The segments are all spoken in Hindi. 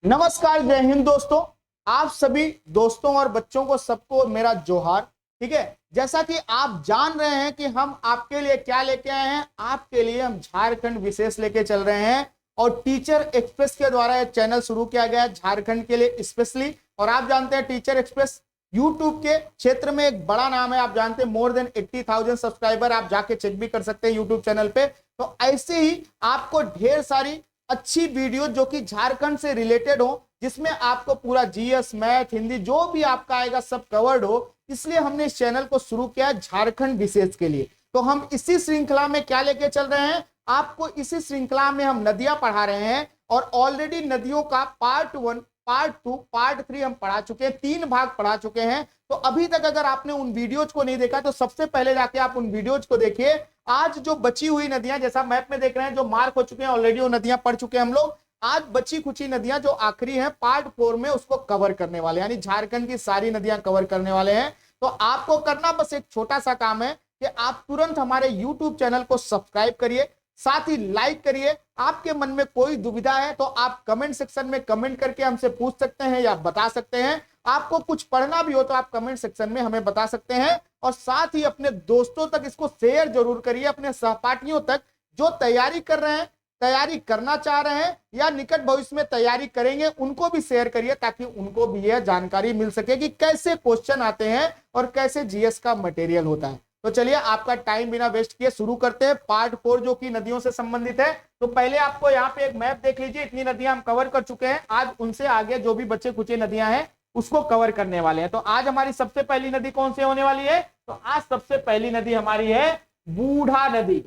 नमस्कार, जय हिंद दोस्तों। आप सभी दोस्तों और बच्चों को सबको मेरा जोहार। ठीक है, जैसा कि आप जान रहे हैं कि हम आपके लिए क्या लेके आए हैं। आपके लिए हम झारखंड विशेष लेके चल रहे हैं और टीचर एक्सप्रेस के द्वारा यह चैनल शुरू किया गया है झारखंड के लिए स्पेशली। और आप जानते हैं टीचर एक्सप्रेस यूट्यूब के क्षेत्र में एक बड़ा नाम है। आप जानते हैं मोर देन 80,000 सब्सक्राइबर। आप जाके चेक भी कर सकते हैं यूट्यूब चैनल पे। तो ऐसे ही आपको ढेर सारी अच्छी वीडियो जो कि झारखंड से रिलेटेड हो, जिसमें आपको पूरा जीएस, मैथ, हिंदी जो भी आपका आएगा सब कवर्ड हो, इसलिए हमने इस चैनल को शुरू किया झारखंड विशेष के लिए। तो हम इसी श्रृंखला में क्या लेके चल रहे हैं, आपको इसी श्रृंखला में हम नदियां पढ़ा रहे हैं और ऑलरेडी नदियों का पार्ट 1, पार्ट 2, पार्ट 3 हम पढ़ा चुके हैं, 3 भाग पढ़ा चुके हैं। तो अभी तक अगर आपने उन वीडियोज को नहीं देखा तो सबसे पहले जाके आप उन वीडियोज को देखिए। आज जो बची हुई नदियां, जैसा मैप में देख रहे हैं, जो मार्क हो चुके हैं ऑलरेडी, वो नदियां पढ़ चुके हैं हम लोग। आज बची कुची नदियां जो आखिरी हैं पार्ट 4 में उसको कवर करने वाले, यानी झारखंड की सारी नदियां कवर करने वाले हैं। तो आपको करना बस एक छोटा सा काम है कि आप तुरंत हमारे यूट्यूब चैनल को सब्सक्राइब करिए, साथ ही लाइक करिए। आपके मन में कोई दुविधा है तो आप कमेंट सेक्शन में कमेंट करके हमसे पूछ सकते हैं या बता सकते हैं। आपको कुछ पढ़ना भी हो तो आप कमेंट सेक्शन में हमें बता सकते हैं। और साथ ही अपने दोस्तों तक इसको शेयर जरूर करिए, अपने सहपाठियों तक जो तैयारी कर रहे हैं, तैयारी करना चाह रहे हैं या निकट भविष्य में तैयारी करेंगे, उनको भी शेयर करिए ताकि उनको भी यह जानकारी मिल सके कि कैसे क्वेश्चन आते हैं और कैसे जीएस का मटेरियल होता है। तो चलिए आपका टाइम बिना वेस्ट किए शुरू करते हैं पार्ट 4 जो कि नदियों से संबंधित है। तो पहले आपको यहाँ पे एक मैप देख लीजिए, इतनी नदियां हम कवर कर चुके हैं। आज उनसे आगे जो भी बच्चे कुछ नदियां हैं उसको कवर करने वाले हैं। तो आज हमारी सबसे पहली नदी कौन सी होने वाली है, तो आज सबसे पहली नदी हमारी है बूढ़ा नदी।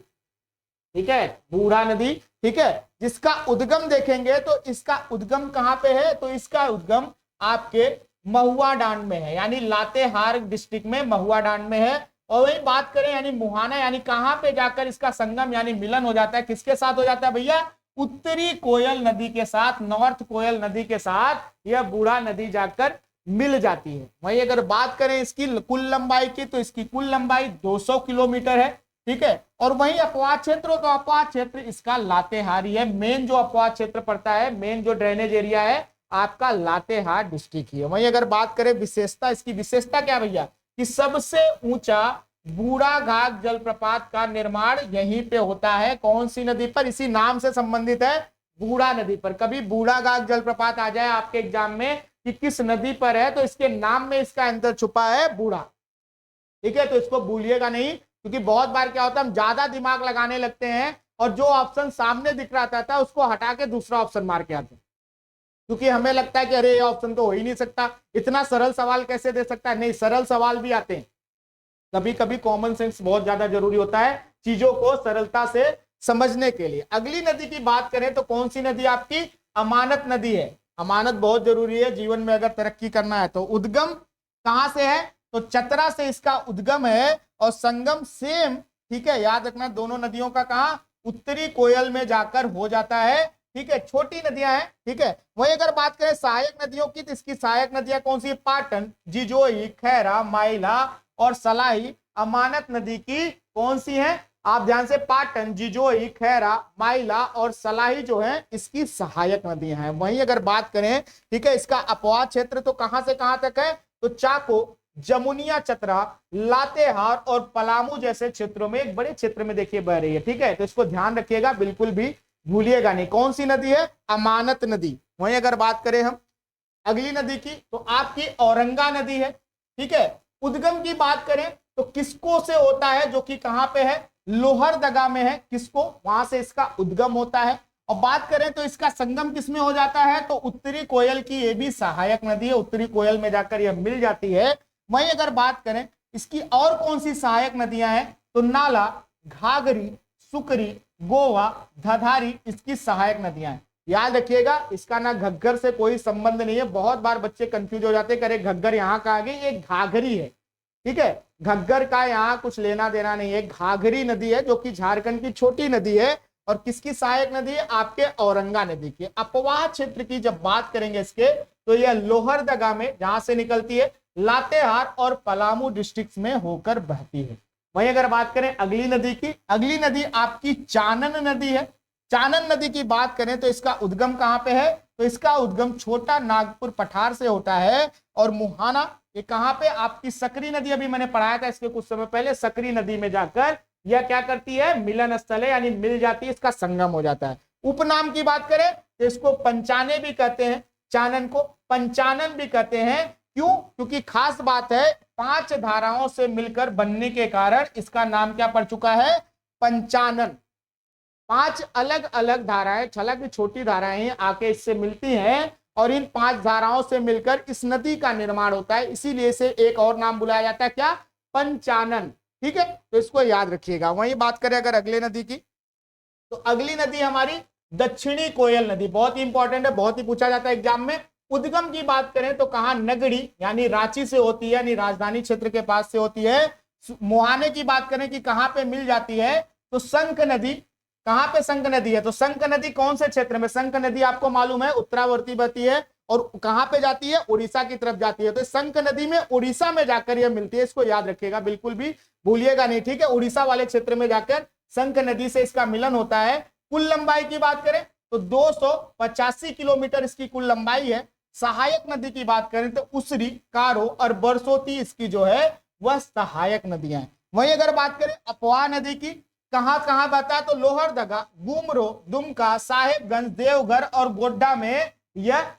ठीक है, बूढ़ा नदी। ठीक है, जिसका उद्गम देखेंगे तो इसका उद्गम कहां पे है, तो इसका उद्गम आपके महुआ डांड में है, यानी लातेहार डिस्ट्रिक्ट में महुआ डांड में है। और वही बात करें यानी मुहाना, यानी कहां पे जाकर इसका संगम यानी मिलन हो जाता है, किसके साथ हो जाता है भैया, उत्तरी कोयल नदी के साथ, नॉर्थ कोयल नदी के साथ यह बूढ़ा नदी जाकर मिल जाती है। वही अगर बात करें इसकी कुल लंबाई की तो इसकी कुल लंबाई 200 किलोमीटर है। ठीक है, और वही अपवाद क्षेत्र, तो अपवाद क्षेत्र इसका लातेहारी है। मेन जो अपवाद क्षेत्र पड़ता है, मेन जो ड्रेनेज एरिया है आपका लातेहार डिस्ट्रिक्ट ही है। वही अगर बात करें विशेषता, इसकी विशेषता क्या भैया, कि सबसे ऊंचा बूढ़ा घाट जलप्रपात का निर्माण यहीं पे होता है। कौन सी नदी पर, इसी नाम से संबंधित है, बूढ़ा नदी पर। कभी बूढ़ा घाट जलप्रपात आ जाए आपके एग्जाम में कि किस नदी पर है, तो इसके नाम में इसका अंदर छुपा है बूढ़ा। ठीक है, तो इसको भूलिएगा नहीं, क्योंकि बहुत बार क्या होता है हम ज्यादा दिमाग लगाने लगते हैं और जो ऑप्शन सामने दिख रहा था उसको हटा के दूसरा ऑप्शन मार के आते हैं, क्योंकि हमें लगता है कि अरे ये ऑप्शन तो हो ही नहीं सकता, इतना सरल सवाल कैसे दे सकता है। नहीं, सरल सवाल भी आते हैं। कभी कभी कॉमन सेंस बहुत ज्यादा जरूरी होता है चीजों को सरलता से समझने के लिए। अगली नदी की बात करें तो कौन सी नदी आपकी, अमानत नदी है। अमानत बहुत जरूरी है जीवन में अगर तरक्की करना है। तो उद्गम कहां से है, तो चतरा से इसका उद्गम है और संगम सेम, ठीक है, याद रखना दोनों नदियों का कहा, उत्तरी कोयल में जाकर हो जाता है। ठीक है, छोटी नदियां हैं। ठीक है, वही अगर बात करें सहायक नदियों की तो इसकी सहायक नदियां कौन सी है, पाटन, जिजोई, खैरा, माइला और सलाही। अमानत नदी की कौन सी है, आप ध्यान से, पाटन, जिजोई, खैरा, माइला और सलाही जो है इसकी सहायक नदियां हैं। वहीं अगर बात करें, ठीक है, इसका अपवाद क्षेत्र तो कहां से कहां तक है, तो चाको, जमुनिया, चतरा, लातेहार और पलामू जैसे क्षेत्रों में, एक बड़े क्षेत्र में देखिए बह रही है। ठीक है, तो इसको ध्यान रखिएगा, बिल्कुल भी भूलिएगा नहीं। कौन सी नदी है, अमानत नदी। वहीं अगर बात करें हम अगली नदी की तो आपकी औरंगा नदी है। ठीक है, उद्गम की बात करें तो किसको से होता है, जो कि कहां पे है, लोहरदगा में है। किसको, वहां से इसका उद्गम होता है। और बात करें तो इसका संगम किसमें हो जाता है, तो उत्तरी कोयल की ये भी सहायक नदी है, उत्तरी कोयल में जाकर यह मिल जाती है। वहीं अगर बात करें इसकी और कौन सी सहायक नदियां हैं, तो नाला, घाघरी, सुकरी, गोवा, धधारी इसकी सहायक नदियां हैं। याद रखिएगा, इसका ना घग्गर से कोई संबंध नहीं है। बहुत बार बच्चे कंफ्यूज हो जाते हैं, करे घग्गर यहाँ का आगे, ये घाघरी है। ठीक है, घग्गर का यहाँ कुछ लेना देना नहीं है, घाघरी नदी है जो कि झारखंड की छोटी नदी है। और किसकी सहायक नदी है, आपके औरंगा नदी की। अपवाद क्षेत्र की जब बात करेंगे इसके, तो यह लोहरदगा में जहां से निकलती है, लातेहार और पलामू डिस्ट्रिक्ट में होकर बहती है। वहीं अगर बात करें अगली नदी की, अगली नदी आपकी चानन नदी है। चानन नदी की बात करें तो इसका उद्गम कहां पे है, तो इसका उद्गम छोटा नागपुर पठार से होता है। और मुहाना ये कहां पे, आपकी सकरी नदी, अभी मैंने पढ़ाया था इसके कुछ समय पहले, सकरी नदी में जाकर यह क्या करती है, मिलन स्थल है, यानी मिल जाती है, इसका संगम हो जाता है। उपनाम की बात करें तो इसको पंचाने भी कहते हैं, चानन को पंचानन भी कहते हैं। क्यों, क्योंकि खास बात है 5 धाराओं से मिलकर बनने के कारण इसका नाम क्या पड़ चुका है, पंचानन। 5 अलग अलग धाराएं, हालांकि छोटी धाराएं आके इससे मिलती हैं और इन 5 धाराओं से मिलकर इस नदी का निर्माण होता है, इसीलिए इसे एक और नाम बुलाया जाता है, क्या, पंचानन। ठीक है, तो इसको याद रखिएगा। वहीं बात करें अगर अगले नदी की, तो अगली नदी हमारी दक्षिणी कोयल नदी, बहुत ही इंपॉर्टेंट है, बहुत ही पूछा जाता है एग्जाम में। उद्गम की बात करें तो कहां, नगड़ी यानी रांची से होती है, यानी राजधानी क्षेत्र के पास से होती है। मुहाने की बात करें कि कहां पे मिल जाती है, तो संक नदी, कहां पे संक नदी है, तो संक नदी कौन से क्षेत्र में, संक नदी आपको मालूम है उत्तरावर्ती बहती है और कहां पे जाती है, उड़ीसा की तरफ जाती है। तो संक नदी में उड़ीसा में जाकर यह मिलती है, इसको याद रखिएगा, बिल्कुल भी भूलिएगा नहीं। ठीक है, उड़ीसा वाले क्षेत्र में जाकर संक नदी से इसका मिलन होता है। कुल लंबाई की बात करें तो 285 किलोमीटर इसकी कुल लंबाई है। सहायक नदी की बात करें तो उसरी, कारो और बरसोती इसकी जो है वह सहायक नदियां हैं। वहीं अगर बात करें अफवाह नदी की, कहां कहां बहता है, तो लोहरदगा, गुमरो, दुमका, साहेबगंज, देवघर और गोड्डा में यह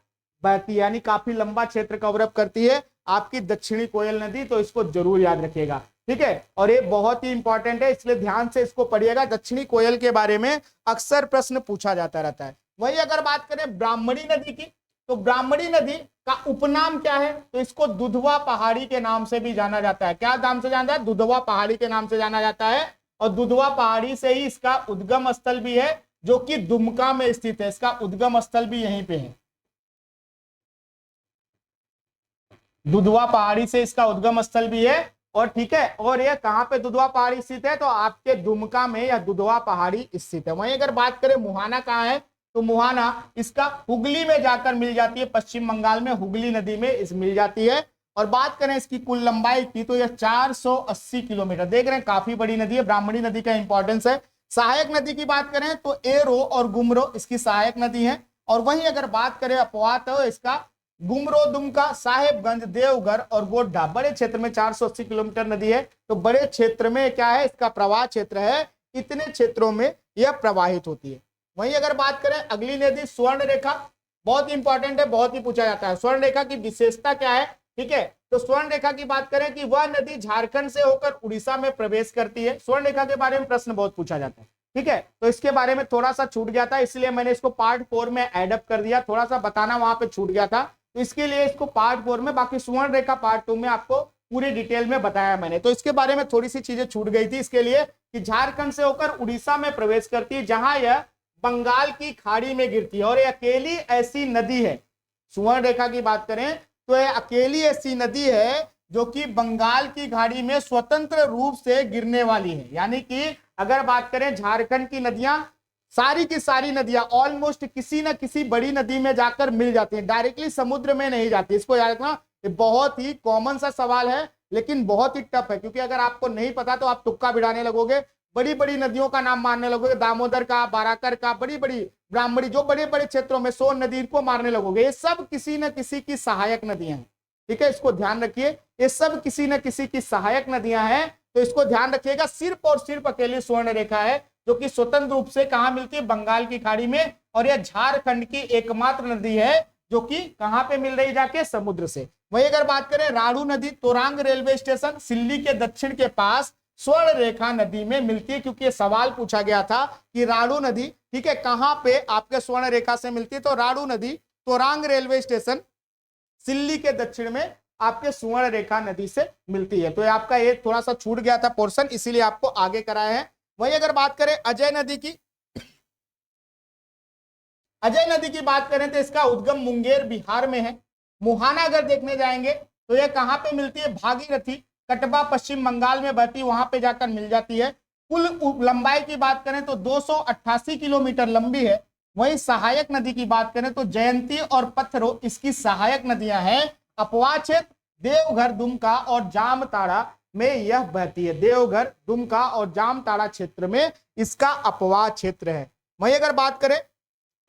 बहती है, यानी काफी लंबा क्षेत्र कवर अप करती है आपकी दक्षिणी कोयल नदी, तो इसको जरूर याद रखिएगा। ठीक है, और ये बहुत ही इंपॉर्टेंट है, इसलिए ध्यान से इसको पढ़िएगा। दक्षिणी कोयल के बारे में अक्सर प्रश्न पूछा जाता रहता है। वहीं अगर बात करें ब्राह्मणी नदी की, तो ब्राह्मणी नदी का उपनाम क्या है, तो इसको दुधवा पहाड़ी के नाम से भी जाना जाता है। क्या नाम से जाना है, दुधवा पहाड़ी के नाम से जाना जाता है। और दुधवा पहाड़ी से ही इसका उद्गम स्थल भी है, जो कि दुमका में स्थित है, इसका उद्गम स्थल भी यहीं पे है। दुधवा पहाड़ी से इसका उद्गम स्थल भी है। और ठीक है, और ये कहां पे दुधवा पहाड़ी स्थित है, तो आपके दुमका में यह दुधवा पहाड़ी स्थित है। वहीं अगर बात करें मुहाना कहां है, तो मुहाना इसका हुगली में जाकर मिल जाती है, पश्चिम बंगाल में हुगली नदी में इस मिल जाती है। और बात करें इसकी कुल लंबाई की, तो यह 480 किलोमीटर, देख रहे हैं काफी बड़ी नदी है, ब्राह्मणी नदी का इंपॉर्टेंस है। सहायक नदी की बात करें तो एरो और गुमरो इसकी सहायक नदी है। और वहीं अगर बात करें अपवाह, तो इसका गुमरो, दुमका, साहेबगंज, देवघर और गोड्डा बड़े क्षेत्र में 480 किलोमीटर नदी है। तो बड़े क्षेत्र में क्या है, इसका प्रवाह क्षेत्र है, इतने क्षेत्रों में यह प्रवाहित होती है। वहीं अगर बात करें अगली नदी स्वर्ण रेखा, बहुत इंपॉर्टेंट है, बहुत ही पूछा जाता है। स्वर्ण रेखा की विशेषता क्या है, ठीक है, तो स्वर्ण रेखा की बात करें कि वह नदी झारखंड से होकर उड़ीसा में प्रवेश करती है। स्वर्ण रेखा के बारे में प्रश्न बहुत पूछा जाता है। ठीक है, तो इसके बारे में थोड़ा सा छूट गया था, इसलिए मैंने इसको पार्ट 4 में एडअप कर दिया, थोड़ा सा बताना वहां पे छूट गया था, तो इसके लिए इसको पार्ट 4 में, बाकी स्वर्ण रेखा पार्ट 2 में आपको पूरी डिटेल में बताया मैंने। तो इसके बारे में थोड़ी सी चीजें छूट गई थी, इसके लिए कि झारखंड से होकर उड़ीसा में प्रवेश करती है, जहां यह बंगाल की खाड़ी में गिरती है। और यह अकेली ऐसी नदी है, स्वर्ण रेखा की बात करें तो यह अकेली ऐसी नदी है जो कि बंगाल की खाड़ी में स्वतंत्र रूप से गिरने वाली है। यानी कि अगर बात करें झारखंड की नदियां, सारी की सारी नदियां ऑलमोस्ट किसी न किसी बड़ी नदी में जाकर मिल जाती हैं, डायरेक्टली समुद्र में नहीं जाती। इसको याद रखना, ये बहुत ही कॉमन सा सवाल है, लेकिन बहुत ही टफ है, क्योंकि अगर आपको नहीं पता तो आप तुक्का भिड़ाने लगोगे, बड़ी बड़ी नदियों का नाम मारने लगोगे, दामोदर का, बाराकर का, बड़ी बड़ी ब्राह्मणी, जो बड़े बड़े क्षेत्रों में सोन नदी को मारने लगोगे। ये सब किसी न किसी की सहायक नदियां हैं। ठीक है, इसको ध्यान रखिए, ये सब किसी न किसी की सहायक नदियां हैं, तो इसको ध्यान रखिएगा। सिर्फ और सिर्फ अकेली स्वर्ण रेखा है जो कि स्वतंत्र रूप से कहां मिलती है, बंगाल की खाड़ी में, और यह झारखंड की एकमात्र नदी है जो कि कहां पे मिल रही, जाके समुद्र से। वही अगर बात करें राणू नदी, तोरांग रेलवे स्टेशन सिल्ली के दक्षिण के पास स्वर्ण रेखा नदी में मिलती है, क्योंकि ये सवाल पूछा गया था कि राणू नदी, ठीक है, कहां पे आपके स्वर्ण रेखा से मिलती है, तो राणू नदी तोरांग रेलवे स्टेशन सिल्ली के दक्षिण में आपके स्वर्ण रेखा नदी से मिलती है। तो ये आपका एक थोड़ा सा छूट गया था पोर्शन, इसीलिए आपको आगे कराया है। वही अगर बात करें अजय नदी की, अजय नदी की बात करें तो इसका उद्गम मुंगेर बिहार में है। मुहाना अगर देखने जाएंगे तो यह कहां पे मिलती है, भागीरथी, कटवा पश्चिम बंगाल में बहती, वहां पे जाकर मिल जाती है। कुल लंबाई की बात करें तो 288 किलोमीटर लंबी है। वहीं सहायक नदी की बात करें तो जयंती और पत्थरो इसकी सहायक नदियां हैं। अपवाह क्षेत्र देवघर, दुमका और जामताड़ा में यह बहती है। देवघर, दुमका और जामताड़ा क्षेत्र में इसका अपवाह क्षेत्र है। वहीं अगर बात करें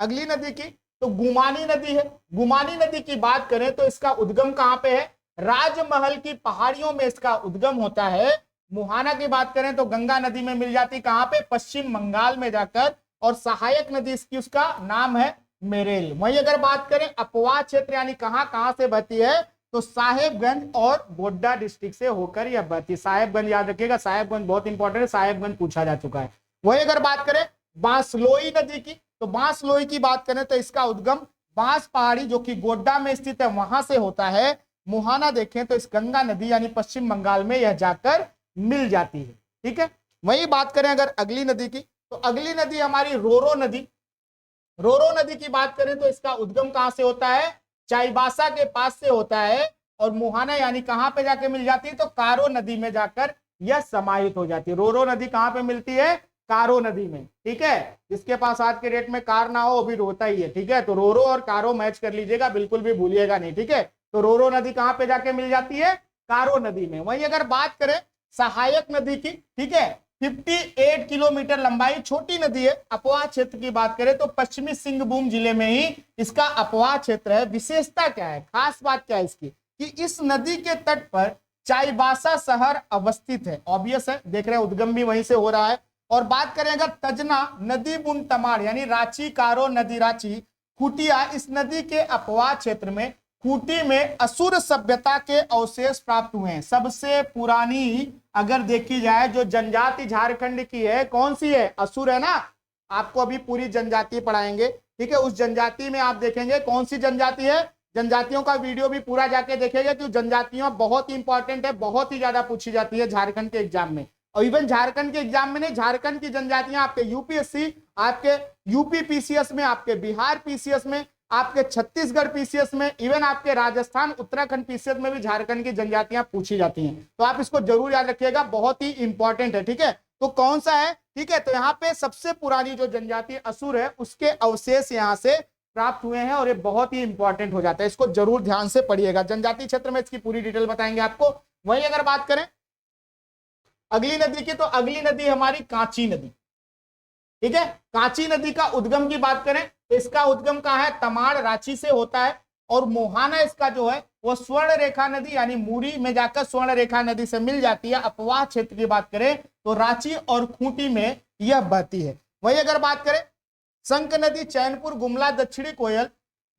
अगली नदी की तो गुमानी नदी है। गुमानी नदी की बात करें तो इसका उद्गम कहां पे है? राजमहल की पहाड़ियों में इसका उद्गम होता है। मुहाना की बात करें तो गंगा नदी में मिल जाती, कहां पे? पश्चिम बंगाल में जाकर। और सहायक नदी इसकी उसका नाम है मेरेल। वहीं अगर बात करें अपवा क्षेत्र यानी कहां कहां से बहती है तो साहेबगंज और गोड्डा डिस्ट्रिक्ट से होकर यह बहती। साहेबगंज याद रखिएगा, साहेबगंज बहुत इंपॉर्टेंट है, साहेबगंज पूछा जा चुका है। वहीं अगर बात करें बांसलोई नदी की तो बांसलोई की बात करें तो इसका उद्गम बांस पहाड़ी जो कि गोड्डा में स्थित है वहां से होता है। मुहाना देखें तो इस गंगा नदी यानी पश्चिम बंगाल में यह जाकर मिल जाती है। ठीक है, वही बात करें अगर अगली नदी की तो अगली नदी हमारी रोरो नदी। रोरो नदी की बात करें तो इसका उद्गम कहां से होता है? चाईबासा के पास से होता है। और मुहाना यानी कहां पे जाके मिल जाती है तो कारो नदी में जाकर यह समाहित हो जाती है। रोरो नदी कहां पे मिलती है? कारो नदी में। ठीक है, जिसके पास आज के डेट में कार ना हो अभी रोता ही है। ठीक है, तो रोरो और कारो मैच कर लीजिएगा, बिल्कुल भी भूलिएगा नहीं। ठीक है, तो रोरो नदी कहां पे जाके मिल जाती है? कारो नदी में। वहीं अगर बात करें सहायक नदी की, ठीक है, 58 किलोमीटर लंबाई, छोटी नदी है। अपवा क्षेत्र की बात करें तो पश्चिमी सिंहभूम जिले में ही इसका अपवा क्षेत्र है। विशेषता क्या है, खास बात क्या है इसकी कि इस नदी के तट पर चाईबासा शहर अवस्थित है। ऑब्वियस है, देख रहे हैं उद्गम भी वहीं से हो रहा है। और बात करें अगर तजना नदी बुन तमाड़ यानी रांची कारो नदी रांची खूटिया, इस नदी के अपवा क्षेत्र में खूटी में असुर सभ्यता के अवशेष प्राप्त हुए हैं। सबसे पुरानी अगर देखी जाए जो जनजाति झारखंड की है, कौन सी है? असुर है ना। आपको अभी पूरी जनजाति पढ़ाएंगे। ठीक है, उस जनजाति में आप देखेंगे कौन सी जनजाति है। जनजातियों का वीडियो भी पूरा जाके देखेंगे क्योंकि जनजातियां बहुत ही इंपॉर्टेंट है, बहुत ही ज्यादा पूछी जाती है झारखंड के एग्जाम में। और इवन झारखंड के एग्जाम में नहीं, झारखंड की जनजातियां आपके यूपीएससी, आपके यूपी पीसीएस में, आपके बिहार पीसीएस में, आपके छत्तीसगढ़ पीसीएस में, इवन आपके राजस्थान उत्तराखंड पीसीएस में भी झारखंड की जनजातियां पूछी जाती हैं। तो आप इसको जरूर याद रखिएगा, बहुत ही इंपॉर्टेंट है। ठीक है, तो कौन सा है? ठीक है, तो यहाँ पे सबसे पुरानी जो जनजाति असुर है उसके अवशेष यहाँ से प्राप्त हुए हैं और ये बहुत ही इंपॉर्टेंट हो जाता है, इसको जरूर ध्यान से पढ़िएगा। जनजाति क्षेत्र में इसकी पूरी डिटेल बताएंगे आपको। वहीं अगर बात करें अगली नदी की तो अगली नदी हमारी कांची नदी। ठीक है, कांची नदी का उद्गम की बात करें तो इसका उद्गम कहां है? तमाड़ रांची से होता है। और मोहाना इसका जो है वो स्वर्ण रेखा नदी यानी मूरी में जाकर स्वर्ण रेखा नदी से मिल जाती है। अपवाह क्षेत्र की बात करें तो रांची और खूंटी में यह बहती है। वहीं अगर बात करें संक नदी चैनपुर गुमला दक्षिणी कोयल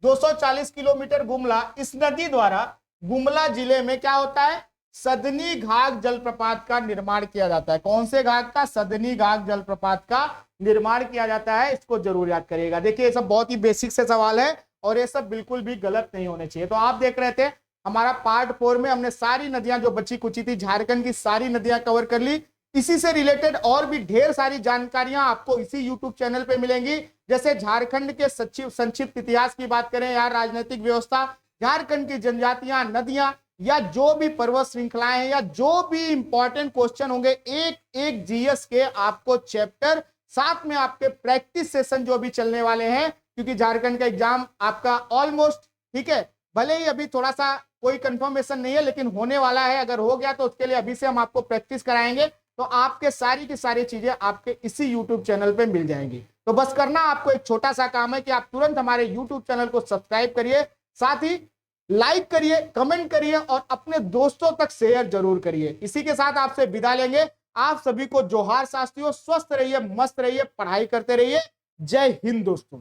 240 किलोमीटर गुमला, इस नदी द्वारा गुमला जिले में क्या होता है? सदनी घाघ जलप्रपात का निर्माण किया जाता है। कौन से घाघ का? सदनी घाघ जलप्रपात का निर्माण किया जाता है, इसको जरूर याद करिएगा। देखिए ये सब बहुत ही बेसिक से सवाल है और ये सब बिल्कुल भी गलत नहीं होने चाहिए। तो आप देख रहे थे हमारा पार्ट 4 में हमने सारी नदियां जो बची कुची थी झारखंड की सारी नदियां कवर कर ली। इसी से रिलेटेड और भी ढेर सारी जानकारियां आपको इसी यूट्यूब चैनल पे मिलेंगी। जैसे झारखंड के संक्षिप्त इतिहास की बात करें या राजनीतिक व्यवस्था, झारखंड की जनजातियां, नदियां या जो भी पर्वत श्रृंखलाएं हैं या जो भी इंपॉर्टेंट क्वेश्चन होंगे, एक एक जीएस के आपको चैप्टर, साथ में आपके प्रैक्टिस सेशन जो भी चलने वाले हैं, क्योंकि झारखंड का एग्जाम आपका ऑलमोस्ट, ठीक है, भले ही अभी थोड़ा सा कोई कंफर्मेशन नहीं है लेकिन होने वाला है। अगर हो गया तो उसके लिए अभी से हम आपको प्रैक्टिस कराएंगे, तो आपके सारी की सारी चीजें आपके इसी यूट्यूब चैनल पे मिल जाएंगी। तो बस करना आपको एक छोटा सा काम है कि आप तुरंत हमारे यूट्यूब चैनल को सब्सक्राइब करिए, साथ ही लाइक करिए, कमेंट करिए और अपने दोस्तों तक शेयर जरूर करिए। इसी के साथ आपसे विदा लेंगे। आप सभी को जोहार साथियों, स्वस्थ रहिए, मस्त रहिए, पढ़ाई करते रहिए। जय हिंद दोस्तों।